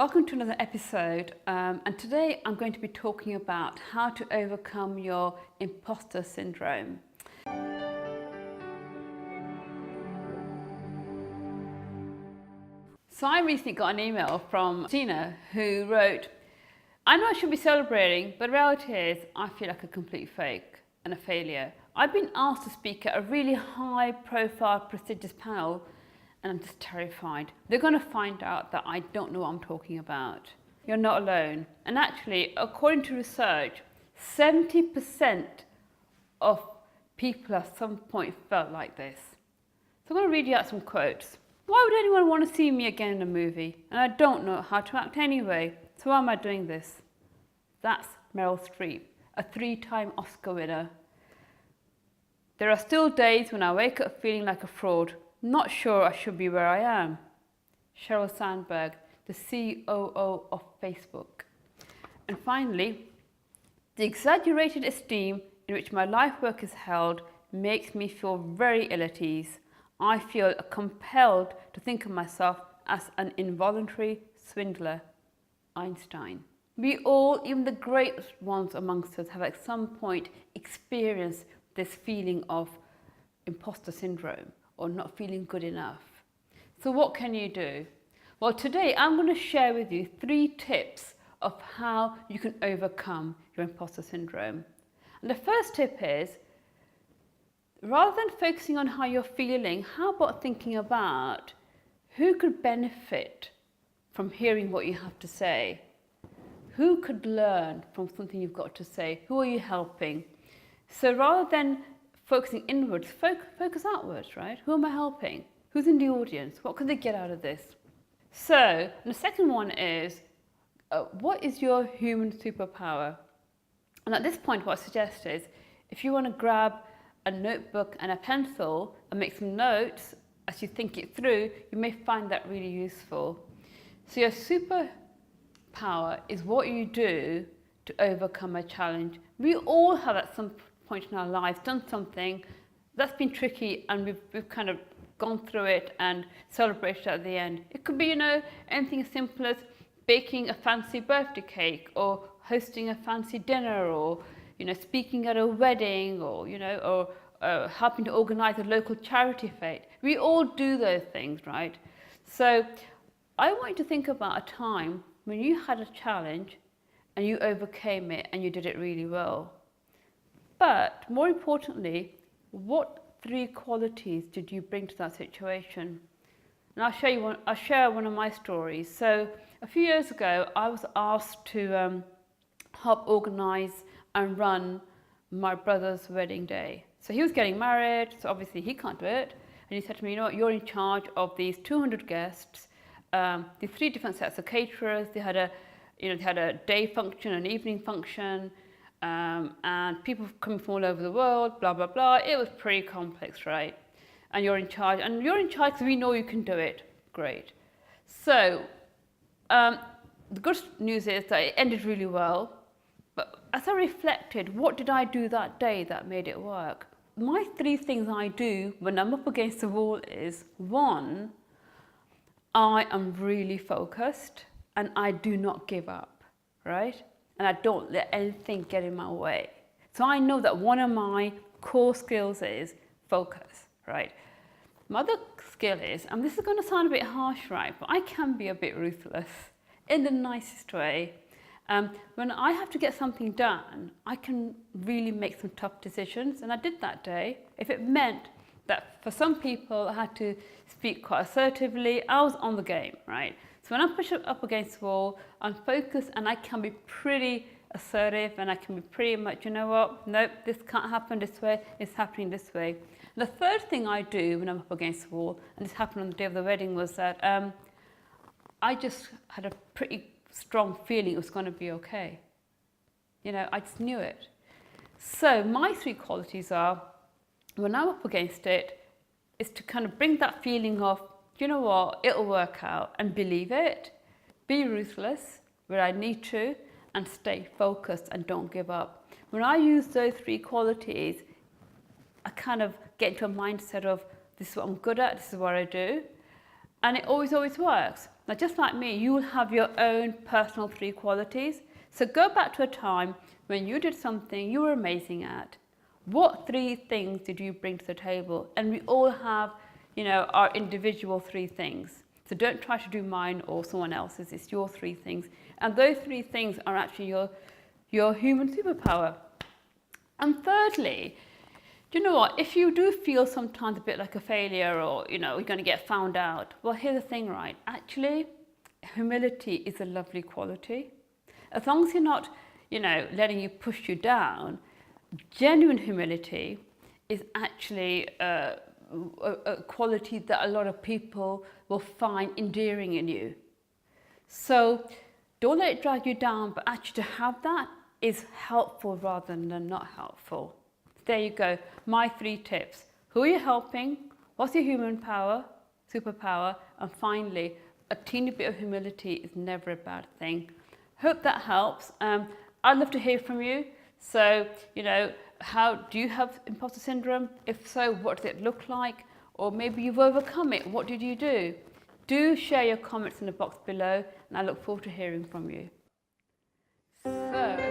Welcome to another episode, and today I'm going to be talking about how to overcome your imposter syndrome. So I recently got an email from Tina who wrote, I know I should be celebrating, but the reality is I feel like a complete fake and a failure. I've been asked to speak at a really high profile, prestigious panel, and I'm just terrified. They're going to find out that I don't know what I'm talking about. You're not alone. And actually, according to research, 70% of people at some point felt like this. So I'm going to read you out some quotes. Why would anyone want to see me again in a movie? And I don't know how to act anyway. So why am I doing this? That's Meryl Streep, a 3-time Oscar winner. There are still days when I wake up feeling like a fraud. Not sure I should be where I am. Sheryl Sandberg, the COO of Facebook. And finally, the exaggerated esteem in which my life work is held makes me feel very ill at ease. I feel compelled to think of myself as an involuntary swindler. Einstein. We all, even the great ones amongst us, have at some point experienced this feeling of imposter syndrome, or not feeling good enough. So what can you do? Well, today I'm going to share with you 3 tips of how you can overcome your imposter syndrome. And the first tip is, rather than focusing on how you're feeling, how about thinking about who could benefit from hearing what you have to say? Who could learn from something you've got to say? Who are you helping? So rather than focusing inwards, focus outwards, right? Who am I helping? Who's in the audience? What can they get out of this? So, and the second one is, what is your human superpower? And at this point, what I suggest is, if you want to grab a notebook and a pencil and make some notes as you think it through, you may find that really useful. So your superpower is what you do to overcome a challenge. We all have at some point in our lives done something that's been tricky, and we've kind of gone through it and celebrated at the end. It could be, anything as simple as baking a fancy birthday cake, or hosting a fancy dinner, or speaking at a wedding, or helping to organize a local charity fete. We all do those things, right? So I want you to think about a time when you had a challenge and you overcame it and you did it really well. But more importantly, what 3 qualities did you bring to that situation? And I'll share one of my stories. So a few years ago, I was asked to help organize and run my brother's wedding day. So he was getting married, so obviously he can't do it. And he said to me, you're in charge of these 200 guests, the 3 different sets of caterers. They had a day function, an evening function, and people coming from all over the world, blah, blah, blah. It was pretty complex, right? And you're in charge because we know you can do it. Great. So the good news is that it ended really well. But as I reflected, what did I do that day that made it work? My 3 things I do when I'm up against the wall is, 1, I am really focused and I do not give up, right? And I don't let anything get in my way. So I know that one of my core skills is focus, right? My other skill is, and this is going to sound a bit harsh, right, but I can be a bit ruthless in the nicest way. When I have to get something done, I can really make some tough decisions, and I did that day. If it meant that for some people I had to speak quite assertively, I was on the game, right? So when I'm pushed up against the wall, I'm focused and I can be pretty assertive, and I can be pretty much, nope, this can't happen this way, it's happening this way. And the third thing I do when I'm up against the wall, and this happened on the day of the wedding, was that I just had a pretty strong feeling it was going to be okay. I just knew it. So my 3 qualities are, when I'm up against it, is to kind of bring that feeling of, it'll work out, and believe it. Be ruthless where I need to, and stay focused and don't give up. When I use those 3 qualities, I kind of get into a mindset of, this is what I'm good at, this is what I do. And it always works. Now, just like me, you will have your own personal 3 qualities. So go back to a time when you did something you were amazing at. What 3 things did you bring to the table? And we all have, our individual 3 things. So don't try to do mine or someone else's. It's your 3 things. And those 3 things are actually your human superpower. And thirdly, do you know what? If you do feel sometimes a bit like a failure or, you're going to get found out, well, here's the thing, right? Actually, humility is a lovely quality. As long as you're not, letting you push you down, genuine humility is actually a quality that a lot of people will find endearing in you. So don't let it drag you down, but actually to have that is helpful rather than not helpful. There you go, my 3 tips. Who are you helping? What's your human power, superpower? And finally, a teeny bit of humility is never a bad thing. Hope that helps. I'd love to hear from you. So, how do you have imposter syndrome? If so, what does it look like? Or maybe you've overcome it. What did you do? Do share your comments in the box below, and I look forward to hearing from you. So,